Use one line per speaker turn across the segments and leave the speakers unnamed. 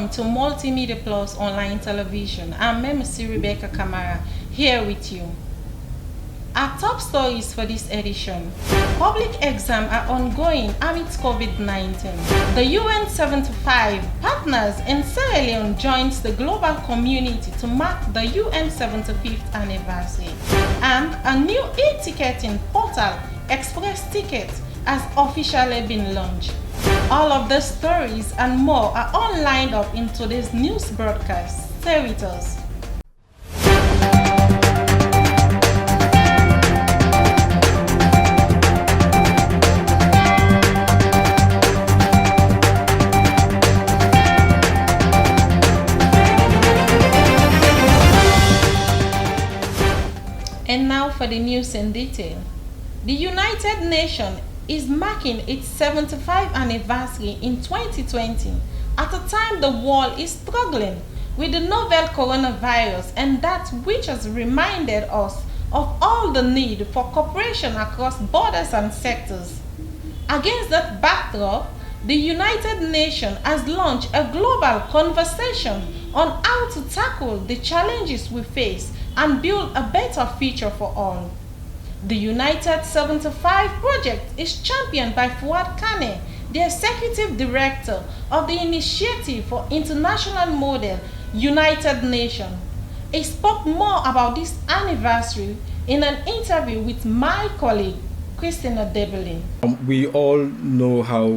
Welcome to Multimedia Plus Online Television. I'm MC Rebecca Kamara here with you. Our top stories for this edition. Public exams are ongoing amidst COVID-19. The UN 75 partners in Sierra Leone joins the global community to mark the UN 75th anniversary. And a new e-ticketing portal, Express Tickets, has officially been launched. All of the stories and more are all lined up in today's news broadcast. Stay with us. And now for the news in detail. The United Nations is marking its 75th anniversary in 2020 at a time the world is struggling with the novel coronavirus, and that which has reminded us of all the need for cooperation across borders and sectors. Against that backdrop, the United Nations has launched a global conversation on how to tackle the challenges we face and build a better future for all. The United 75 project is championed by Fuad Kane, the Executive Director of the Initiative for International Model United Nations. He spoke more about this anniversary in an interview with my colleague, Christina Debelin.
We all know how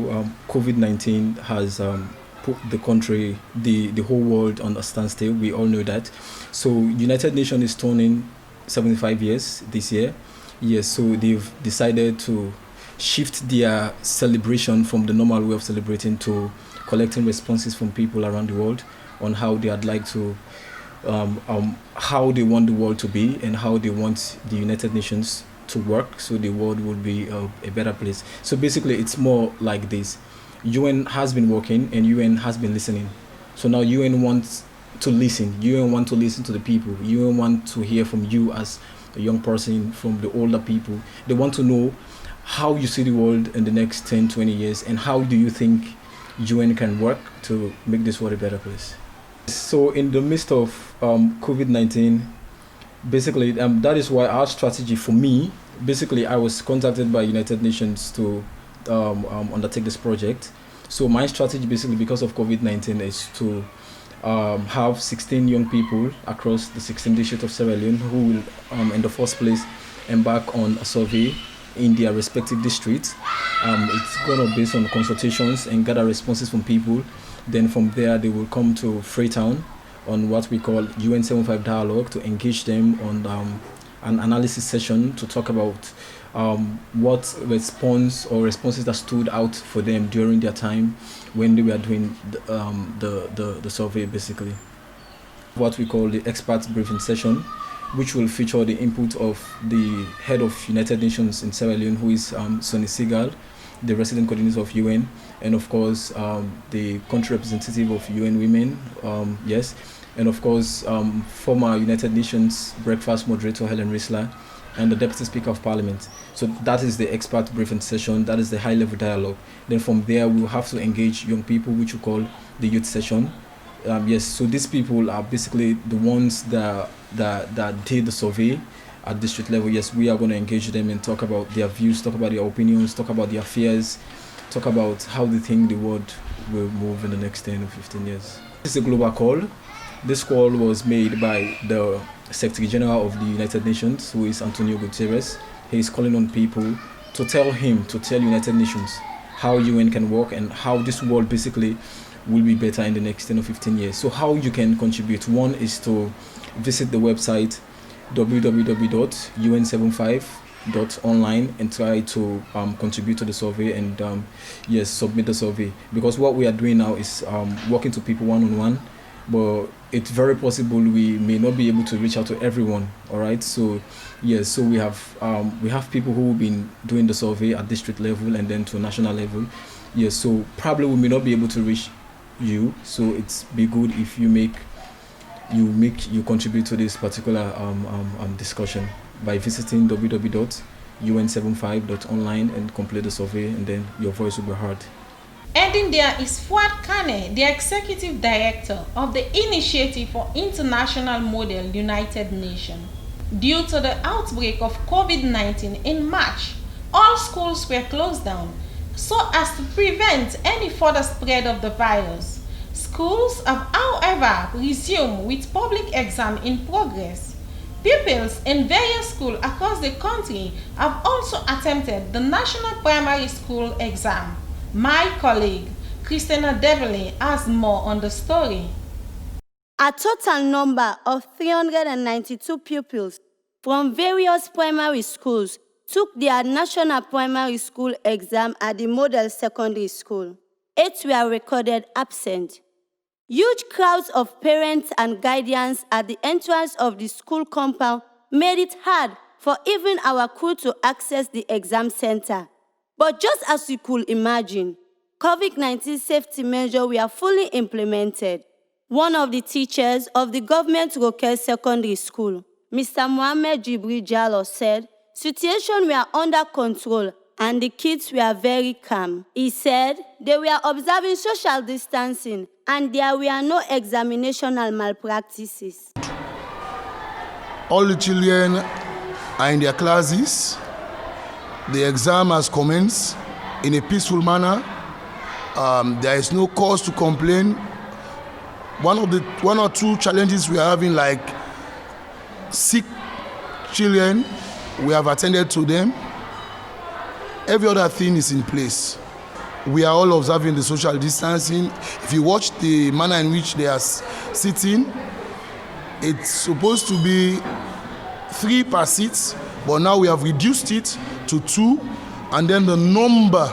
COVID-19 has put the country, the whole world on a standstill. We all know that. So United Nations is turning 75 years this year. Yes, so they've decided to shift their celebration from the normal way of celebrating to collecting responses from people around the world on how they'd like to, how they want the world to be and how they want the United Nations to work so the world will be a better place. So basically it's more like this. UN has been working and UN has been listening. So now UN wants to listen. UN want to listen to the people. UN want to hear from you as a young person, from the older people. They want to know how you see the world in the next 10, 20 years and how do you think UN can work to make this world a better place. So in the midst of COVID-19, basically that is why our strategy for me, basically I was contacted by United Nations to undertake this project. So my strategy basically because of COVID-19 is to have 16 young people across the 16 districts of Sierra Leone who will, in the first place, embark on a survey in their respective districts. It's going to based on consultations and gather responses from people. Then from there, they will come to Freetown on what we call UN 75 dialogue to engage them on an analysis session to talk about what responses that stood out for them during their time when they were doing the survey, basically. What we call the expert briefing session, which will feature the input of the head of United Nations in Sierra Leone, who is Sonny Segal, the resident coordinator of UN, and of course the country representative of UN Women, yes, and of course former United Nations breakfast moderator Helen Risler, and the Deputy Speaker of Parliament. So that is the expert briefing session, that is the high-level dialogue. Then from there, we'll have to engage young people, which we call the youth session. Yes, so these people are basically the ones that did the survey at district level. Yes, we are going to engage them and talk about their views, talk about their opinions, talk about their fears, talk about how they think the world will move in the next 10 or 15 years. This is a global call. This call was made by the Secretary General of the United Nations, who is Antonio Guterres. He is calling on people to tell United Nations how UN can work and how this world basically will be better in the next 10 or 15 years. So how you can contribute. One is to visit the website www.un75.online and try to contribute to the survey and yes, submit the survey. Because what we are doing now is working to people one-on-one, but it's very possible we may not be able to reach out to everyone. All right, so yes, so we have people who have been doing the survey at district level and then to national level. Yes, so probably we may not be able to reach you, so it's be good if you contribute to this particular discussion by visiting www.un75.online and complete the survey, and then your voice will be heard.
Ending there is Fuad Kane, the Executive Director of the Initiative for International Model United Nations. Due to the outbreak of COVID-19 in March, all schools were closed down so as to prevent any further spread of the virus. Schools have, however, resumed with public exam in progress. Pupils in various schools across the country have also attempted the National Primary School exam. My colleague, Christina Devlin, has more on the story.
A total number of 392 pupils from various primary schools took their National Primary School exam at the Model Secondary School. 8 were recorded absent. Huge crowds of parents and guardians at the entrance of the school compound made it hard for even our crew to access the exam center. But just as you could imagine, COVID-19 safety measures were fully implemented. One of the teachers of the government Rokel Secondary School, Mr. Mohammed Jibril Jallo, said, "Situation were under control and the kids were very calm." He said they were observing social distancing and there were no examinational malpractices.
All the children are in their classes. The exam has commenced in a peaceful manner. There is no cause to complain. One or two challenges we are having, like sick children, we have attended to them. Every other thing is in place. We are all observing the social distancing. If you watch the manner in which they are sitting, it's supposed to be 3 per seat, but now we have reduced it to 2, and then the number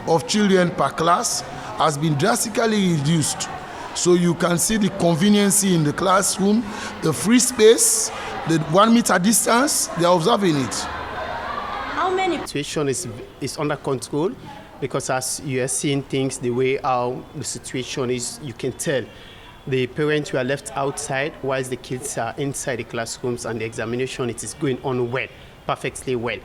of children per class has been drastically reduced. So you can see the conveniency in the classroom, the free space, the 1 meter distance, they are observing it.
How many?
The situation is under control because as you are seeing things the way how the situation is, you can tell the parents were left outside whilst the kids are inside the classrooms, and the examination, it is going on well, perfectly well.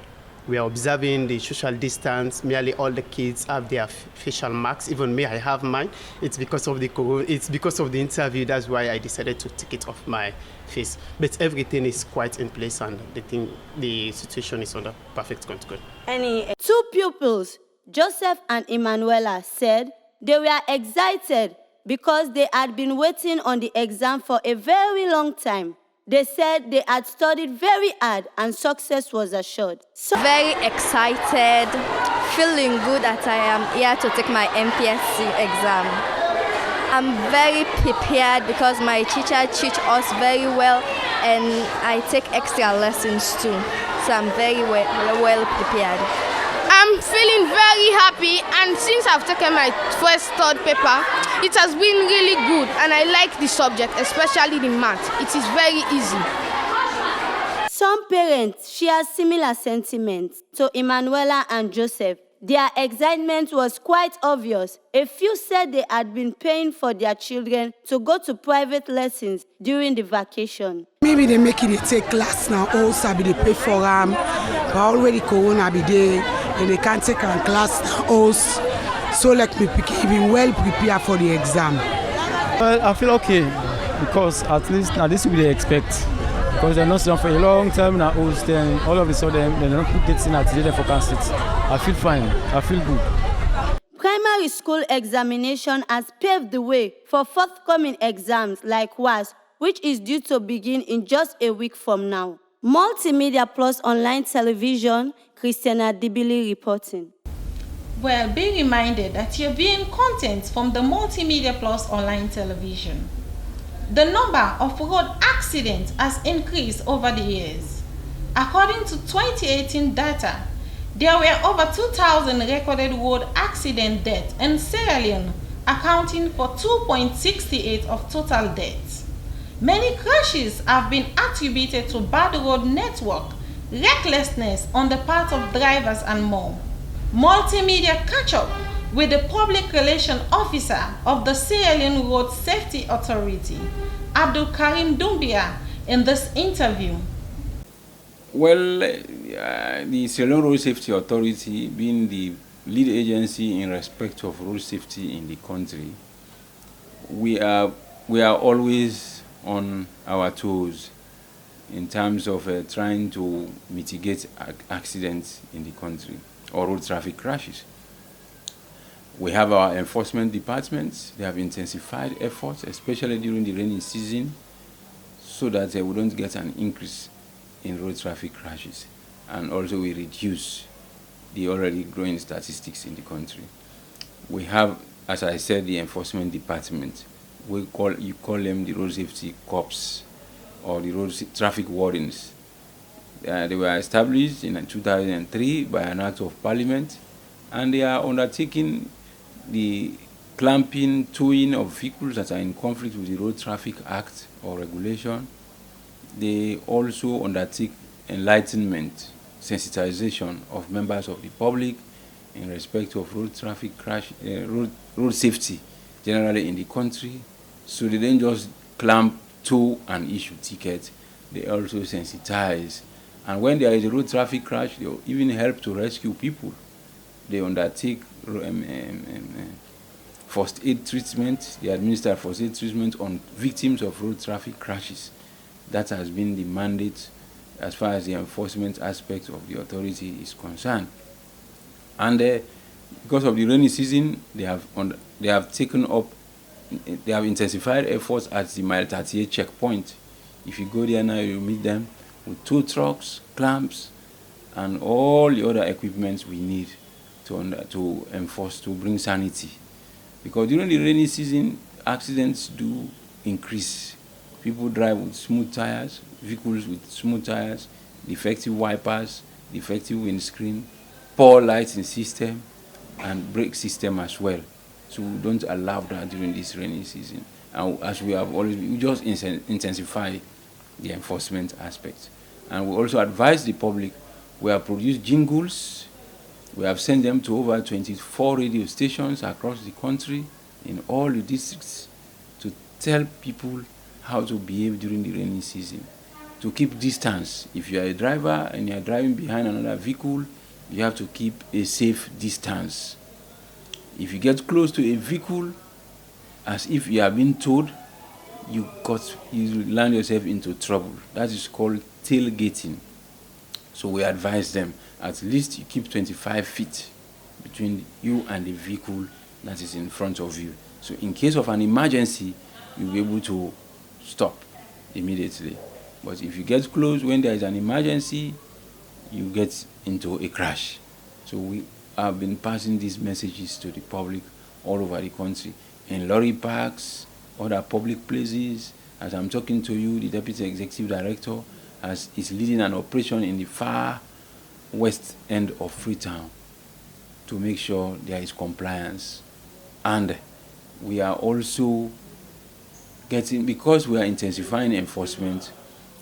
We are observing the social distance. Nearly all the kids have their facial marks. Even me, I have mine. It's because of the interview. That's why I decided to take it off my face. But everything is quite in place, and the situation is under perfect control.
2 pupils, Joseph and Emanuela, said they were excited because they had been waiting on the exam for a very long time. They said they had studied very hard and success was assured.
Very excited, feeling good that I am here to take my MPSC exam. I'm very prepared because my teacher teaches us very well and I take extra lessons too. So I'm very well prepared.
I'm feeling very happy, and since I've taken my first third paper, it has been really good and I like the subject, especially the math. It is very easy.
Some parents share similar sentiments to Emanuela and Joseph. Their excitement was quite obvious. A few said they had been paying for their children to go to private lessons during the vacation.
Maybe they make it they take class now, also be they pay for them, but already Corona be there, and they can't take a class now, also. So like me even well prepared for the exam.
Well, I feel okay because at least now this will they expect. Because they're not done for a long time now, then all of a sudden they don't put dates in at the forecast it. I feel fine. I feel good.
Primary school examination has paved the way for forthcoming exams like WAS, which is due to begin in just a week from now. Multimedia Plus Online TV, Christina Dibili reporting.
Well, be reminded that you're viewing content from the Multimedia Plus Online Television. The number of road accidents has increased over the years. According to 2018 data, there were over 2,000 recorded road accident deaths in Sierra Leone, accounting for 2.68% of total deaths. Many crashes have been attributed to bad road network, recklessness on the part of drivers and more. Multimedia catch up with the Public Relations Officer of the Sierra Leone Road Safety Authority, Abdul Karim Doumbia, in this interview.
Well, the Sierra Leone Road Safety Authority, being the lead agency in respect of road safety in the country, we are always on our toes in terms of trying to mitigate accidents in the country or road traffic crashes. We have our enforcement departments. They have intensified efforts, especially during the rainy season, so that we don't get an increase in road traffic crashes. And also we reduce the already growing statistics in the country. We have, as I said, the enforcement department. You call them the road safety corps or the road traffic wardens. They were established in 2003 by an act of parliament, and they are undertaking the clamping, towing of vehicles that are in conflict with the Road Traffic Act or regulation. They also undertake enlightenment, sensitization of members of the public in respect of road traffic crash, road safety generally in the country. So they don't just clamp, tow and issue tickets, they also sensitize. And when there is a road traffic crash, they even help to rescue people. They undertake first aid treatment, they administer first aid treatment on victims of road traffic crashes. That has been the mandate as far as the enforcement aspect of the authority is concerned. And because of the rainy season, they have intensified efforts at the Mile 38 checkpoint. If you go there now, you meet them with tow trucks, clamps, and all the other equipments we need to enforce, to bring sanity. Because during the rainy season, accidents do increase. People drive with smooth tires, vehicles with smooth tires, defective wipers, defective windscreen, poor lighting system, and brake system as well. So we don't allow that during this rainy season. And as we have always, we just intensify the enforcement aspect. And we also advise the public. We have produced jingles. We have sent them to over 24 radio stations across the country in all the districts to tell people how to behave during the rainy season, to keep distance. If you are a driver and you are driving behind another vehicle, you have to keep a safe distance. If you get close to a vehicle, as if you have been towed, you land yourself into trouble. That is called tailgating. So we advise them, at least you keep 25 feet between you and the vehicle that is in front of you. So in case of an emergency, you'll be able to stop immediately. But if you get close when there is an emergency, you get into a crash. So we have been passing these messages to the public all over the country, in lorry parks, other public places. As I'm talking to you, the Deputy Executive Director is leading an operation in the far west end of Freetown to make sure there is compliance. And we are also because we are intensifying enforcement,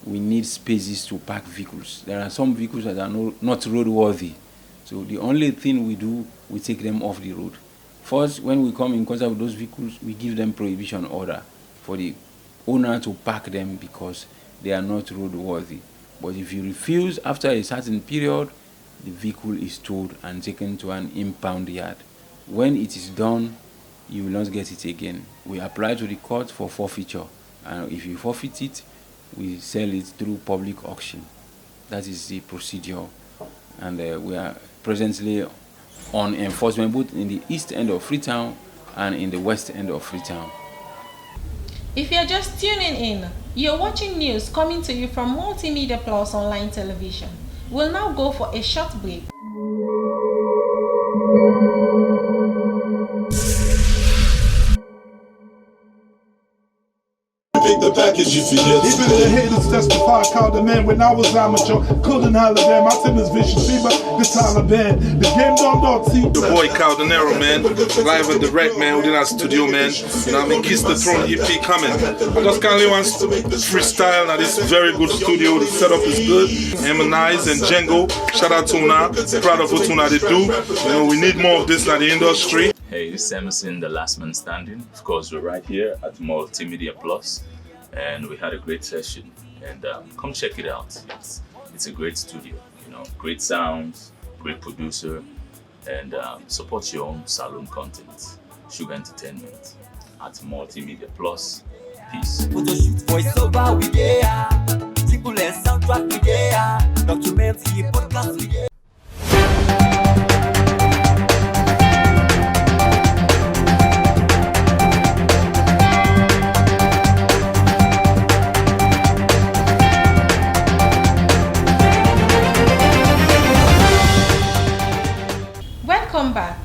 we need spaces to park vehicles. There are some vehicles that are not roadworthy. So the only thing we do, we take them off the road. First, when we come in contact with those vehicles, we give them prohibition order for the owner to park them because they are not roadworthy. But if you refuse after a certain period, the vehicle is towed and taken to an impound yard. When it is done, you will not get it again. We apply to the court for forfeiture, and if you forfeit it, we sell it through public auction. That is the procedure. And we are presently on enforcement both in the east end of Freetown and in the west end of Freetown.
If you're just tuning in, you're watching news coming to you from Multimedia Plus Online TV. We'll now go for a short break.
The package if you get even the haters testify, called the man when I was amateur. Couldn't holler them, I said this vicious fever, the Taliban. The game don't see. The boy Caldanero, man, live and direct, man, within our studio, man. You know what I mean? Kiss the Throne EP coming. I just can't want freestyle. Now this very good studio. The setup is good. Emanize and Django. Shout out to Una. Proud of what Una they do. You know, we need more of this in the industry.
Hey, it's Emerson, the last man standing. Of course, we're right here at Multimedia Plus. And we had a great session, and come check it out. It's a great studio, you know, great sounds, great producer, and support your own saloon content, Sugar Entertainment at Multimedia Plus. Peace.
Voiceover we there, single and soundtrack we there, documentary podcast we there.
Welcome back.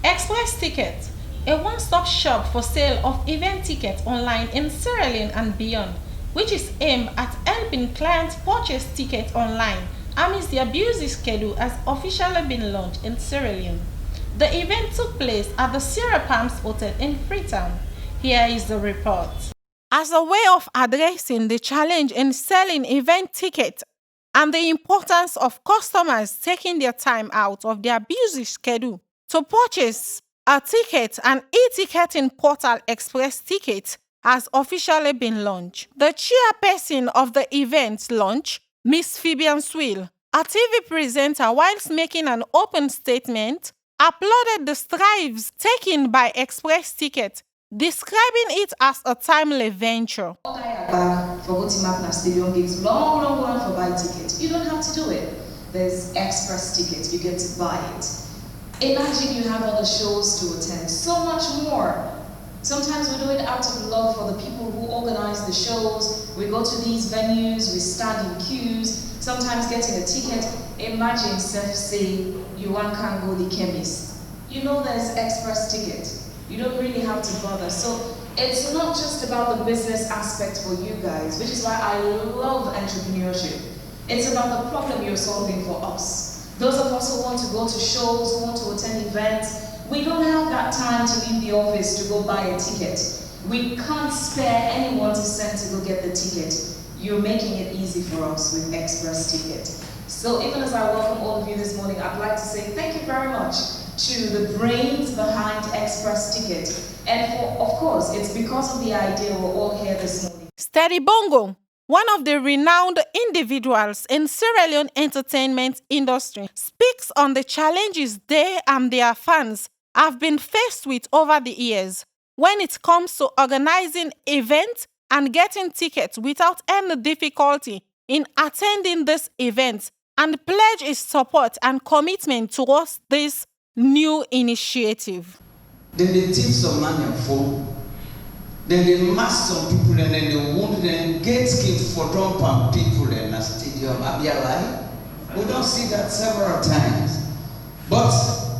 Express Ticket, a one-stop shop for sale of event tickets online in Sierra Leone and beyond, which is aimed at helping clients purchase tickets online amidst their busy schedule, has officially been launched in Sierra Leone. The event took place at the Sierra Palms Hotel in Freetown. Here is the report. As a way of addressing the challenge in selling event tickets and the importance of customers taking their time out of their busy schedule to purchase a ticket, an e-ticketing portal Express Ticket has officially been launched. The chairperson of the event launch, Miss Phoebian Swill, a TV presenter, whilst making an open statement, applauded the strides taken by Express Ticket, describing it as a timely venture.
Back for Multimedia Stadium gives long run for buy tickets. You don't have to do it. There's Express Tickets, you get to buy it. Imagine you have other shows to attend, so much more. Sometimes we do it out of love for the people who organize the shows. We go to these venues, we stand in queues, sometimes getting a ticket. Imagine say you want can go the chemist. You know there's Express Ticket. You don't really have to bother. So it's not just about the business aspect for you guys, which is why I love entrepreneurship. It's about the problem you're solving for us. Those of us who want to go to shows, who want to attend events, we don't have that time to leave the office to go buy a ticket. We can't spare anyone to send to go get the ticket. You're making it easy for us with Express Ticket. So even as I welcome all of you this morning, I'd like to say thank you very much to the brains behind Express Ticket. And of course, it's because of the idea we're all here this morning.
Steady Bongo, one of the renowned individuals in Sierra Leone entertainment industry, speaks on the challenges they and their fans have been faced with over the years when it comes to organizing events and getting tickets without any difficulty in attending this event, and pledge his support and commitment towards this new initiative.
Then they take some money and fall. Then they mass some people and then they wound and get killed for dump people in a stadium. Are they alive? We don't see that several times. But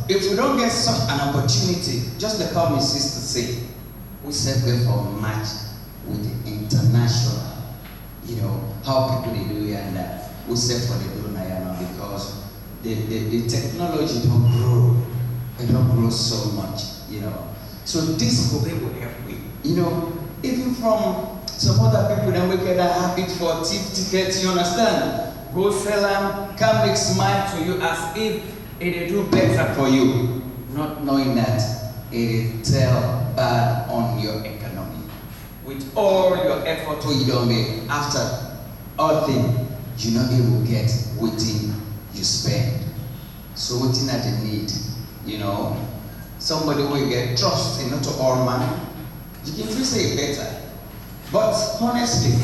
if we don't get such an opportunity, just like how my sister said, we separate for a match with the international, how people they do here and that. We set for the do because the technology don't grow. It don't grow so much, So this will help me. Even from some other people that we get a habit for tickets, you understand? Go sell them, come make smile to you as if it do better for you. Not knowing that it tell bad on your economy. With all your effort you don't make, after all things, you not able to get within you spend. So within that you need, somebody will get trust not to all man. You can still say better. But honestly,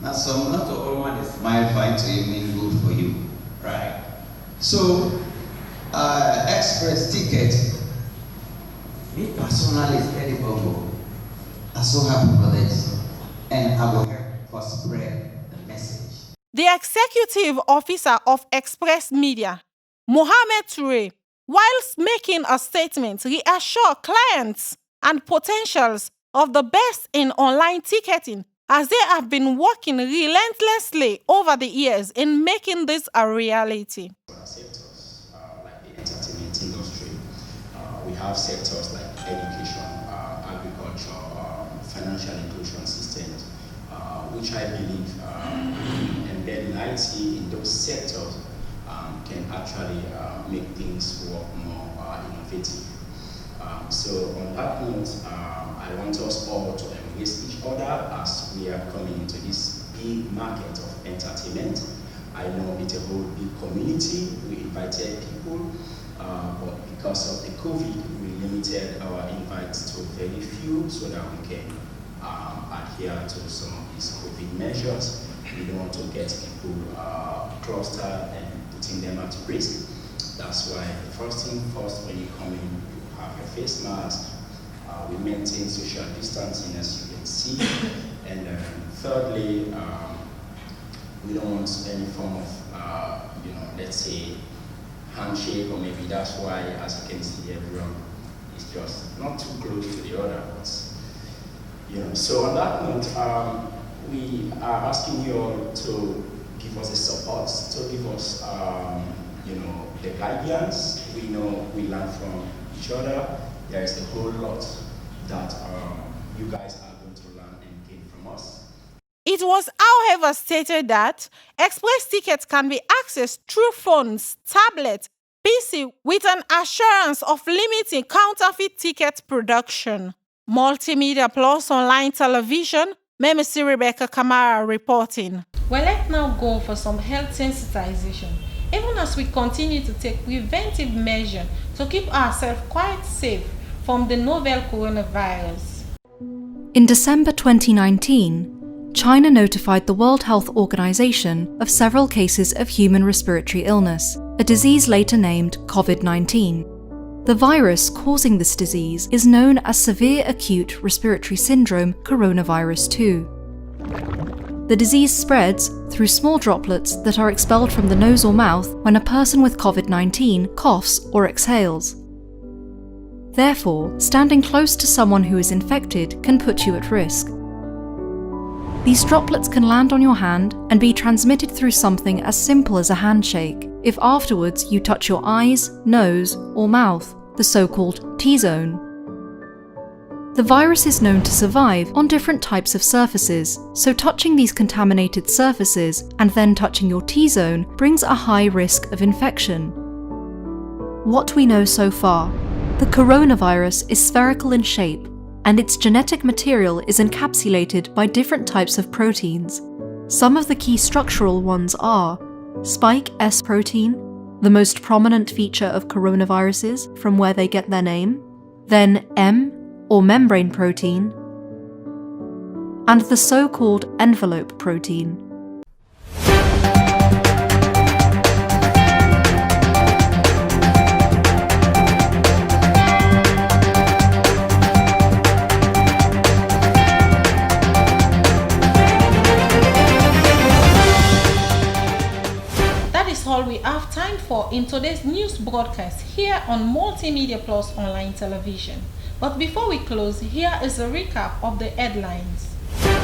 not to all man is smile fine to you mean good for you. Right. So Express Ticket, me personally is very bongo. I'm so happy for this. And I will help for spread the message.
The executive officer of Express Media, Mohamed Toure, whilst making a statement, reassured clients and potentials of the best in online ticketing, as they have been working relentlessly over the years in making this a reality.
Sectors like the entertainment industry, we have sectors like education, agriculture, financial inclusion systems, which I believe embedding IT in those sectors can actually make things work more innovative. So on that note, I want us all to embrace each other as we are coming into this big market of entertainment. I know it's a whole big community. We invited people but because of the COVID, we limited our invites to very few so that we can adhere to some of these COVID measures. We don't want to get people clustered and putting them at risk. That's why the first thing first, when you come in, you have your face mask. We maintain social distancing, as you can see. And thirdly, we don't want any form of, let's say, handshake, or maybe that's why, as you can see, everyone is just not too close to the other. But, so on that note, we are asking you all to give us a support, to give us, the guidance. We know we learn from each other. There is a whole lot that you guys are going to learn and gain from us.
It was, however, stated that express tickets can be accessed through phones, tablets, PC, with an assurance of limiting counterfeit ticket production. Multimedia Plus Online Television, Memesi Rebecca Kamara reporting. Well, let's now go for some health sensitization, even as we continue to take preventive measures to keep ourselves quite safe from the novel coronavirus.
In December 2019, China notified the World Health Organization of several cases of human respiratory illness, a disease later named COVID-19. The virus causing this disease is known as severe acute respiratory syndrome coronavirus 2. The disease spreads through small droplets that are expelled from the nose or mouth when a person with COVID-19 coughs or exhales. Therefore, standing close to someone who is infected can put you at risk. These droplets can land on your hand and be transmitted through something as simple as a handshake, if afterwards you touch your eyes, nose, or mouth, the so-called T-zone. The virus is known to survive on different types of surfaces, so touching these contaminated surfaces and then touching your T-zone brings a high risk of infection. What we know so far: the coronavirus is spherical in shape, and its genetic material is encapsulated by different types of proteins. Some of the key structural ones are spike S protein, the most prominent feature of coronaviruses from where they get their name, then M, or membrane protein, and the so-called envelope protein.
All we have time for in today's news broadcast here on Multimedia Plus Online Television. But before we close, here is a recap of the headlines.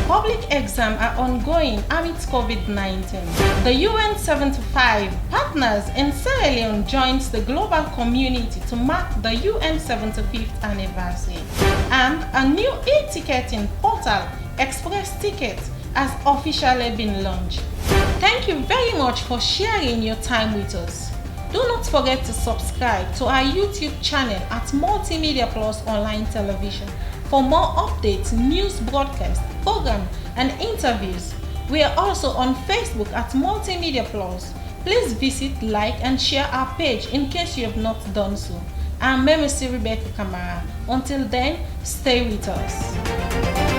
Public exams are ongoing amidst COVID-19. The UN 75 partners in Sierra Leone joins the global community to mark the UN 75th anniversary. And a new e-ticketing portal, Express Tickets, has officially been launched. Thank you very much for sharing your time with us. Do not forget to subscribe to our YouTube channel at Multimedia Plus Online Television for more updates, news broadcasts, programs, and interviews. We are also on Facebook at Multimedia Plus. Please visit, like, and share our page in case you have not done so. I'm Memesi Rebecca Kamara. Until then, stay with us.